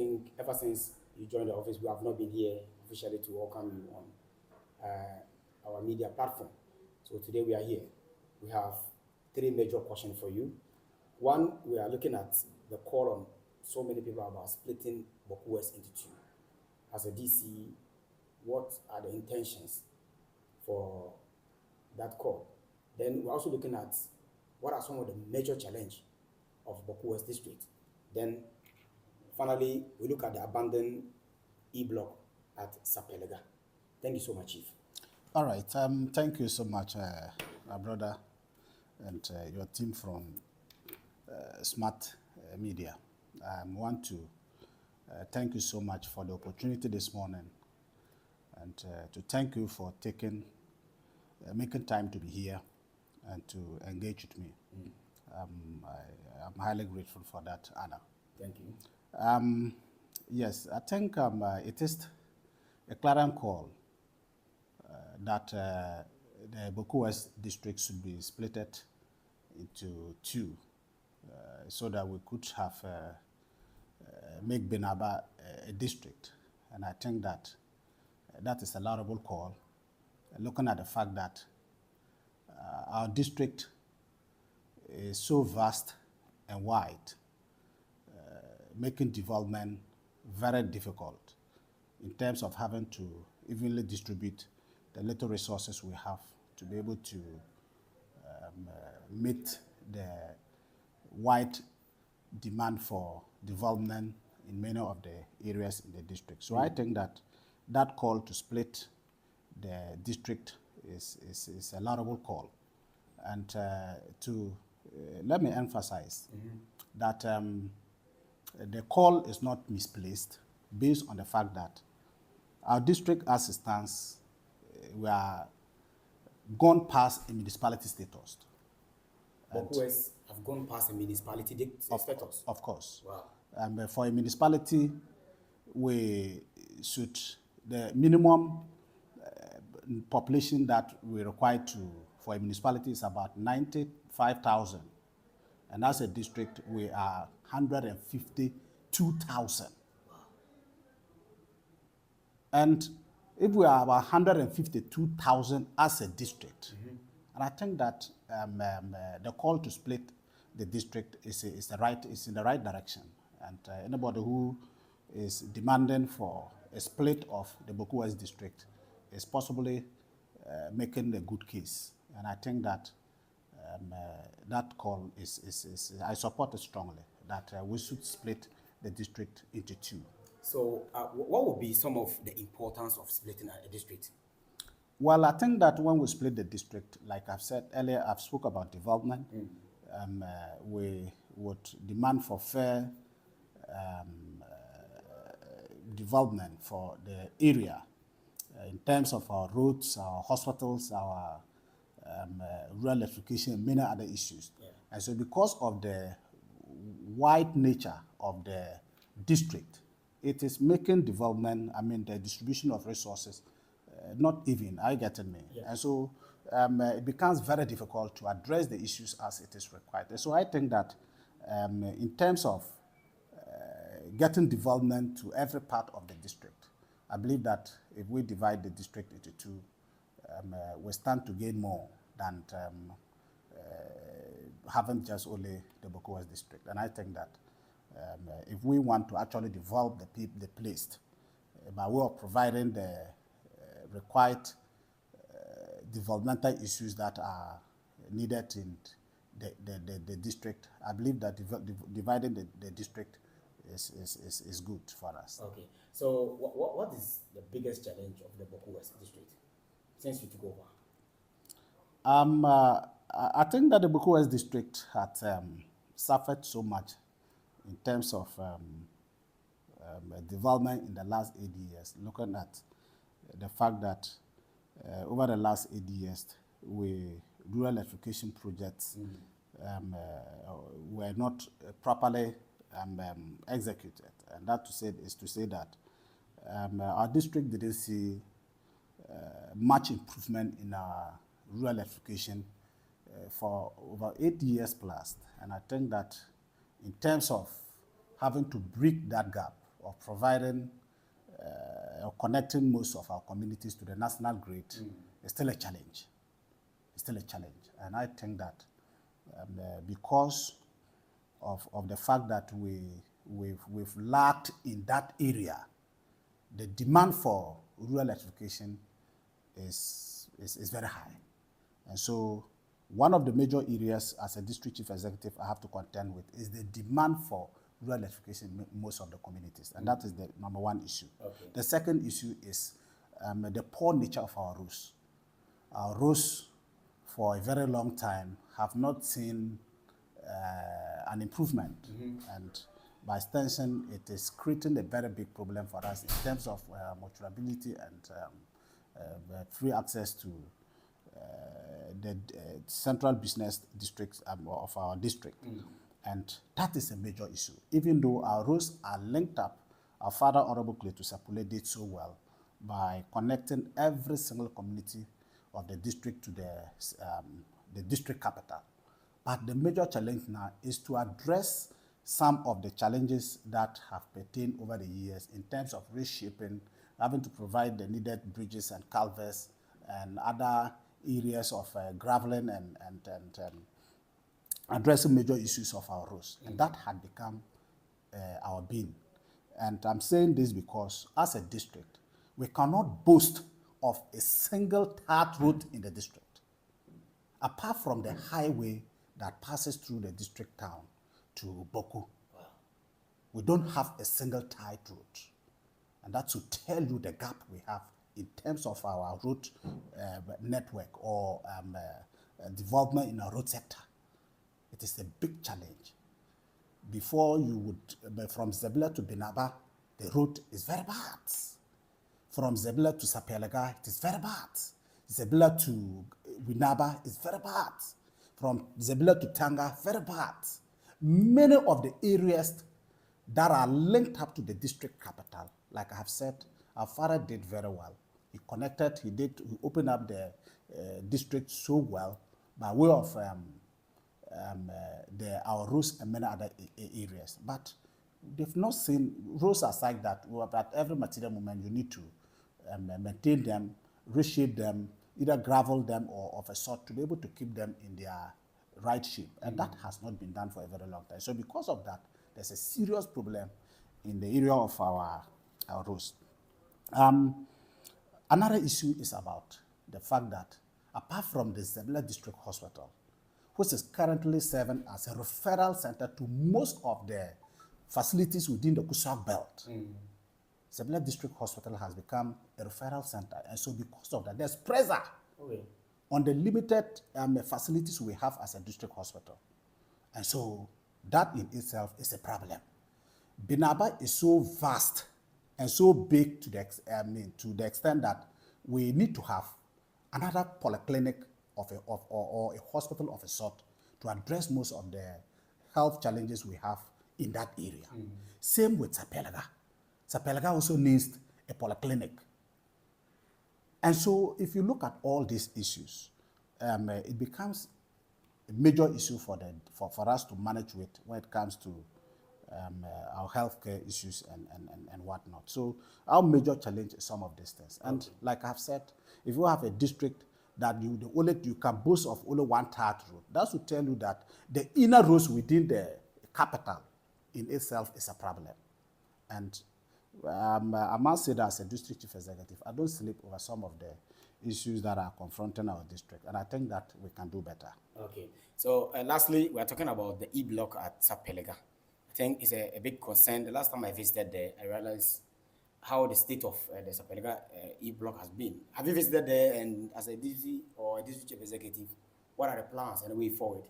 think ever since you joined the office, we have not been here officially to welcome you on our media platform. So today we are here. We have three major questions for you. One, we are looking at the call on so many people about splitting Bawku West into two. As a DCE, what are the intentions for that call? Then we're also looking at what are some of the major challenges of Bawku West district. Then finally, we look at the abandoned E-block at Sapelega. Thank you so much, Chief. All right. Thank you so much, my brother, and your team from Smart Media. I want to thank you so much for the opportunity this morning, and to thank you for making time to be here and to engage with me. I'm highly grateful for that honor. Thank you. Yes, I think it is a clarion call that the Bawku West district should be split into two so that we could have make Benaba a district. And I think that that is a laudable call, looking at the fact that our district is so vast and wide, making development very difficult in terms of having to evenly distribute the little resources we have to be able to meet the wide demand for development in many of the areas in the district. So I think that that call to split the district is a laudable call. And let me emphasize that the call is not misplaced based on the fact that our district as it stands, we are gone past a municipality status. Bawku West have gone past a municipality status? Of course. Wow. For a municipality, the minimum population that we require for a municipality is about 95,000. And as a district, we are 152,000. Wow. And if we are about 152,000 as a district, and I think that the call to split the district is in the right direction. And anybody who is demanding for a split of the Bawku West district is possibly making a good case. And I think that that call I support it strongly, that we should split the district into two. So what would be some of the importance of splitting a district? Well, I think that when we split the district, like I've said earlier, I've spoke about development. We would demand for fair development for the area in terms of our roads, our hospitals, our rural electrification, and many other issues. Yeah. And so because of the wide nature of the district, it is making development, the distribution of resources, not even. Are you getting me? Yeah. And so it becomes very difficult to address the issues as it is required. And so I think that in terms of getting development to every part of the district, I believe that if we divide the district into two, we stand to gain more than having just only the Bawku West district. And I think that if we want to actually develop the place by way of providing the required developmental issues that are needed in the district, I believe that dividing the district is good for us. Okay. So what is the biggest challenge of the Bawku West district since you took over? I think that the Bawku West district had suffered so much in terms of development in the last 8 years, looking at the fact that over the last 8 years, rural electrification projects were not properly executed. And that is to say that our district didn't see much improvement in our rural electrification for over 8 years plus. And I think that in terms of having to bridge that gap, providing or connecting most of our communities to the national grid is still a challenge. It's still a challenge. And I think that because of the fact that we've lacked in that area, the demand for rural electrification is very high. And so one of the major areas as a district chief executive I have to contend with is the demand for rural electrification in most of the communities. And that is the number one issue. Okay. The second issue is the poor nature of our roads. Our roads for a very long time have not seen an improvement. And by extension, it is creating a very big problem for us in terms of motorability and free access to the central business districts of our district. And that is a major issue. Even though our roads are linked up, our father, Honorable Cletus Sapule, did so well by connecting every single community of the district to the district capital. But the major challenge now is to address some of the challenges that have pertained over the years in terms of reshaping, having to provide the needed bridges and culverts and other areas of graveling and addressing major issues of our roads. And that had become our being. And I'm saying this because as a district, we cannot boast of a single tarred road in the district. Apart from the highway that passes through the district town to Bawku, we don't have a single tarred road. And that should tell you the gap we have in terms of our road network or development in our road sector. It is a big challenge. Before you would, from Zebula to Binaba, the road is very bad. From Zebula to Sapelaga, it is very bad. Zebula to Binaba is very bad. From Zebula to Tanga, very bad. Many of the areas that are linked up to the district capital, like I have said, our father did very well. He connected, he opened up the district so well by way of our roads and many other areas. But they've not seen, roads aside that, at every material moment you need to maintain them, reshape them, either gravel them or of a sort to be able to keep them in their right shape. And that has not been done for a very long time. So because of that, there's a serious problem in the area of our roads. Another issue is about the fact that apart from the Zebula District Hospital, which is currently serving as a referral center to most of the facilities within the Kusak Belt, Zebula District Hospital has become a referral center. And so because of that, there's pressure on the limited facilities we have as a district hospital. And so that in itself is a problem. Binaba is so vast and so big to the extent that we need to have another polyclinic or a hospital of a sort to address most of the health challenges we have in that area. Same with Sapelaga. Sapelaga also needs a polyclinic. And so if you look at all these issues, it becomes a major issue for us to manage with when it comes to our healthcare issues and whatnot. So our major challenge is some of these things. And like I've said, if you have a district that you can boast of only one tarred road, that should tell you that the inner roads within the capital in itself is a problem. And I must say that as a district chief executive, I don't sleep over some of the issues that are confronting our district, and I think that we can do better. Okay. So lastly, we are talking about the E-block at Sapelaga. I think it's a big concern. The last time I visited there, I realized how the state of the Sapelaga E-block has been. Have you visited there, and as a DCE or a district chief executive, what are the plans and the way forward?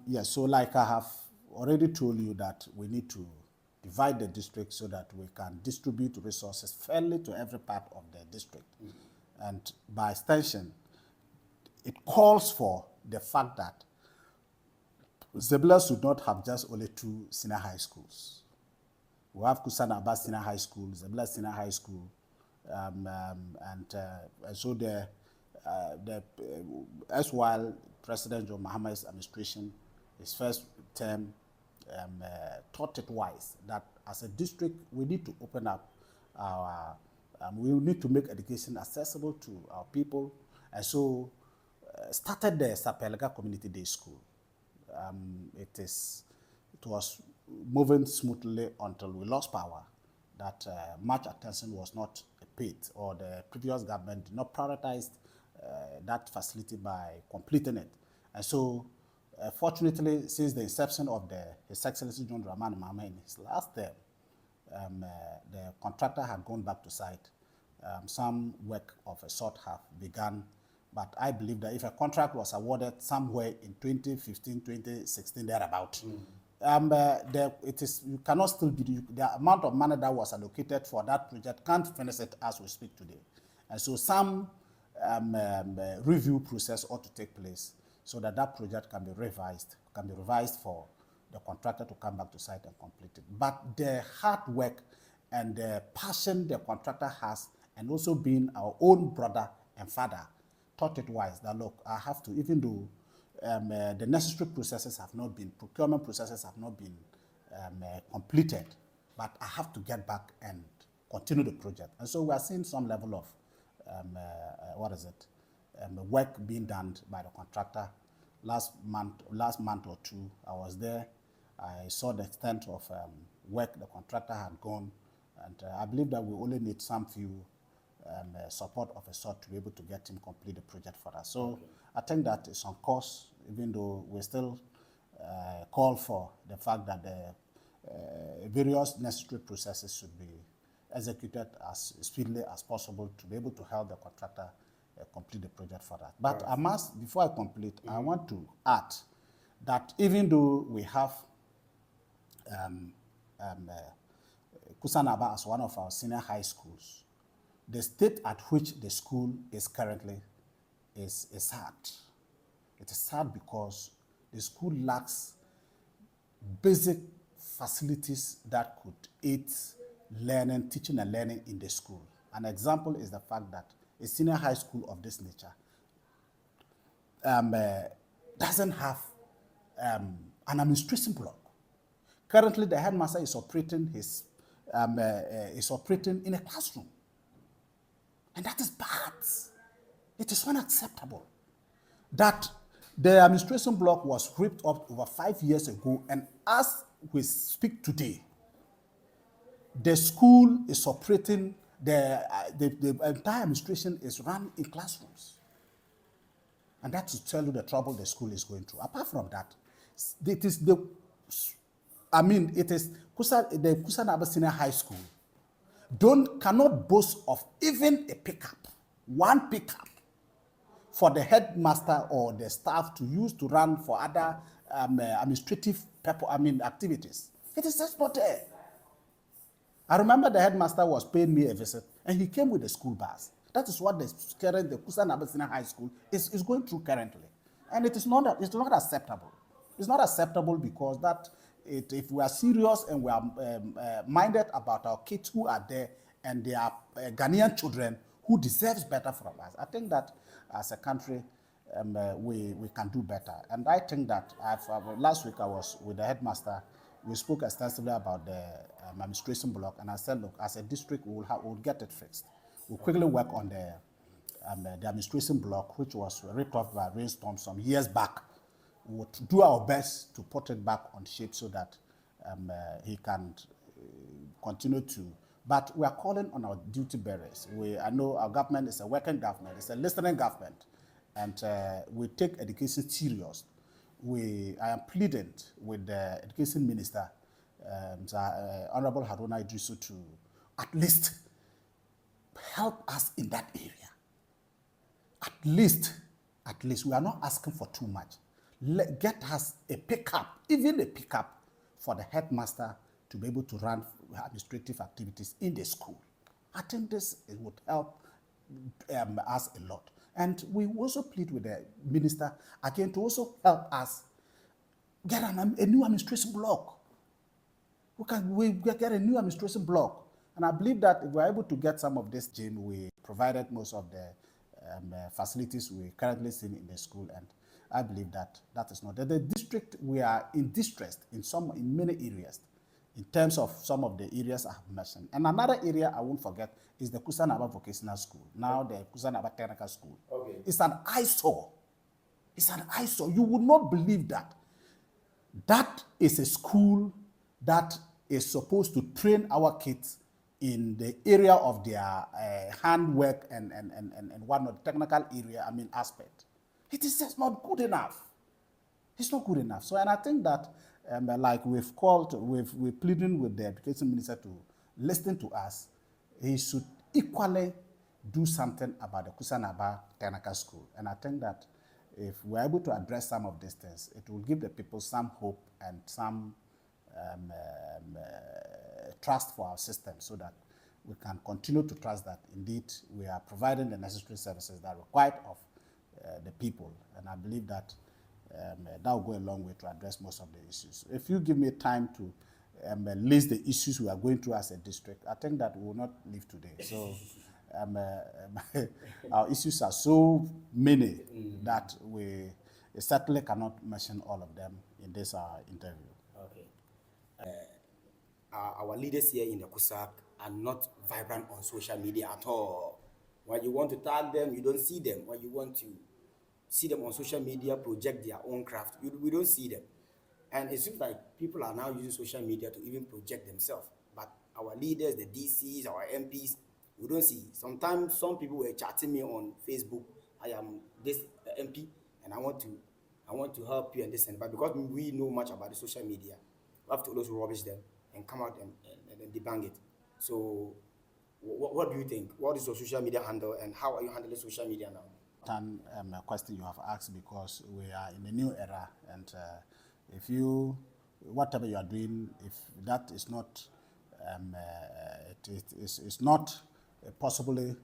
Yes, so like I have already told you that we need to divide the district so that we can distribute resources fairly to every part of the district. And by extension, it calls for the fact that Zebula should not have just only two senior high schools. We have Kusanaba Senior High School, Zebula Senior High School, and so as while President John Mahama's administration, his first term, thought it wise that as a district, we need to open up our, we need to make education accessible to our people. And so started the Sapelga Community Day School. It was moving smoothly until we lost power, that much attention was not paid, or the previous government did not prioritize that facility by completing it. And so, fortunately, since the inception of His Excellency John Dramani Mahama in his last term, the contractor had gone back to site. Some work of a sort have begun, but I believe that if a contract was awarded somewhere in 2015, 2016, thereabout, you cannot still be, the amount of money that was allocated for that project can't finish it as we speak today. And so some review process ought to take place so that that project can be revised for the contractor to come back to site and complete it. But the hard work and the passion the contractor has, and also being our own brother and father, thought it wise that, look, I have to, even though the necessary processes have not been, procurement processes have not been completed, but I have to get back and continue the project. And so we are seeing some level of, work being done by the contractor. Last month or two, I was there. I saw the extent of work the contractor had gone, and I believe that we only need some few support of a sort to be able to get him complete the project for us. So okay. I think that it's on course, even though we still call for the fact that the various necessary processes should be executed as speedily as possible to be able to help the contractor complete the project for that. But right. I must, before I complete, I want to add that even though we have Kusanaba as one of our senior high schools, the state at which the school is currently is sad. It is sad because the school lacks basic facilities that could aid learning, teaching and learning in the school. An example is the fact that a senior high school of this nature doesn't have an administration block. Currently, the headmaster is operating in a classroom. And that is bad. It is unacceptable that the administration block was ripped up over 5 years ago, and as we speak today, the school is operating, the entire administration is run in classrooms. And that to tell you the trouble the school is going through. Apart from that, it is the Kusanaba Senior High School cannot boast of even a pickup, one pickup for the headmaster or the staff to use to run for other administrative activities. It is just not there. I remember the headmaster was paying me a visit, and he came with the school bus. That is what the Kusanaba Senior High School is going through currently, and it's not acceptable. It's not acceptable because if we are serious and we are minded about our kids who are there and they are Ghanaian children who deserves better from us, I think that as a country we can do better. And I think that last week I was with the headmaster. We spoke extensively about the administration block, and I said, look, as a district, we'll get it fixed. We'll quickly work on the administration block, which was ripped off by rainstorm some years back. We'll do our best to put it back on shape so that he can continue to. But we are calling on our duty bearers. I know our government is a working government, it's a listening government, and we take education serious. I am pleading with the education minister, Honorable Haruna Idrisu, to at least help us in that area. At least, we are not asking for too much. Get us a pickup, even a pickup for the headmaster to be able to run administrative activities in the school. I think this would help us a lot. And we also plead with the minister again to also help us get a new administration block. We get a new administration block. And I believe that if we're able to get some of this, Jim, we provided most of the facilities we currently see in the school, and I believe that is not. The district, we are in distress in many areas. in terms of some of the areas I have mentioned. And another area I won't forget is the Kusanaba Vocational School, now the Kusanaba Technical School. Okay. It's an eyesore. It's an eyesore. You would not believe that. That is a school that is supposed to train our kids in the area of their handwork and whatnot, technical area, aspect. It is just not good enough. It's not good enough. So, and I think that, like we're pleading with the education minister to listen to us. He should equally do something about the Kusanaba Technical School. And I think that if we're able to address some of these things, it will give the people some hope and some trust for our system, so that we can continue to trust that indeed we are providing the necessary services that are required of the people. And I believe that that will go a long way to address most of the issues. If you give me time to list the issues we are going through as a district, I think that we will not leave today. So our issues are so many that we certainly cannot mention all of them in this interview. Okay. Our leaders here in the Kusak are not vibrant on social media at all. When you want to tag them, you don't see them. When you want to see them on social media project their own craft, we don't see them. And it seems like people are now using social media to even project themselves. But our leaders, the DCEs, our MPs, we don't see. Sometimes some people were chatting me on Facebook, I am this MP and I want to help you and this and that. But because we know much about the social media, we have to always rubbish them and come out and debunk it. So what do you think? What is your social media handle and how are you handling social media now? A question you have asked, because we are in a new era, and whatever you are doing, if that is not it's not possibly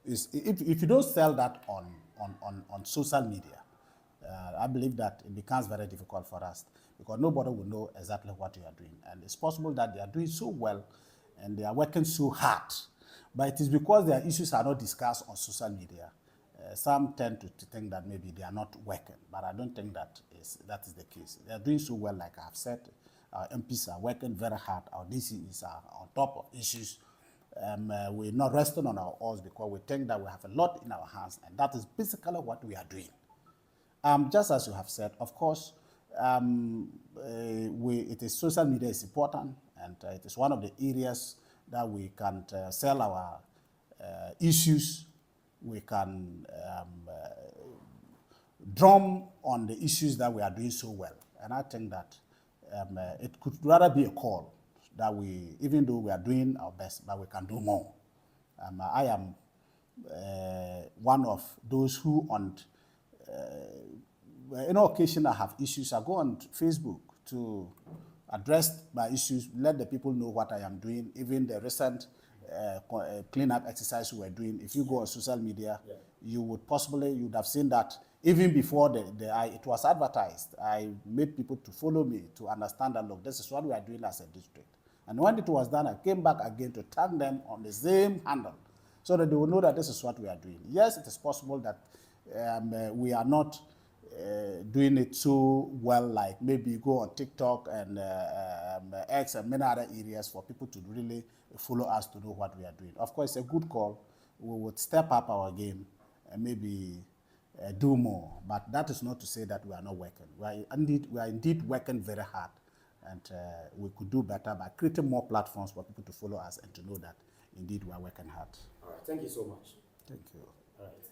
if you don't sell that on social media, I believe that it becomes very difficult for us, because nobody will know exactly what you are doing. And it's possible that they are doing so well and they are working so hard, but it is because their issues are not discussed on social media. Some tend to think that maybe they are not working, but I don't think that is the case. They are doing so well, like I have said. Our MPs are working very hard. Our DCEs are on top of issues. We're not resting on our oars, because we think that we have a lot in our hands, and that is basically what we are doing. Just as you have said, of course, social media is important, and it is one of the areas that we can sell our issues. We can drum on the issues that we are doing so well. And I think that it could rather be a call that even though we are doing our best, but we can do more. I am one of those who on any occasion I have issues, I go on Facebook to address my issues, let the people know what I am doing. Even the recent cleanup exercise we were doing, if you go on social media, you would have seen that even before it was advertised. I made people to follow me to understand that, look, this is what we are doing as a district. And when it was done, I came back again to tag them on the same handle, so that they will know that this is what we are doing. Yes, it is possible that we are not doing it so well, like maybe go on TikTok and X and many other areas for people to really follow us to know what we are doing. Of course, it's a good call. We would step up our game and maybe do more, but that is not to say that we are not working. We are indeed working very hard, and we could do better by creating more platforms for people to follow us and to know that indeed we are working hard. All right, thank you so much. Thank you. All right.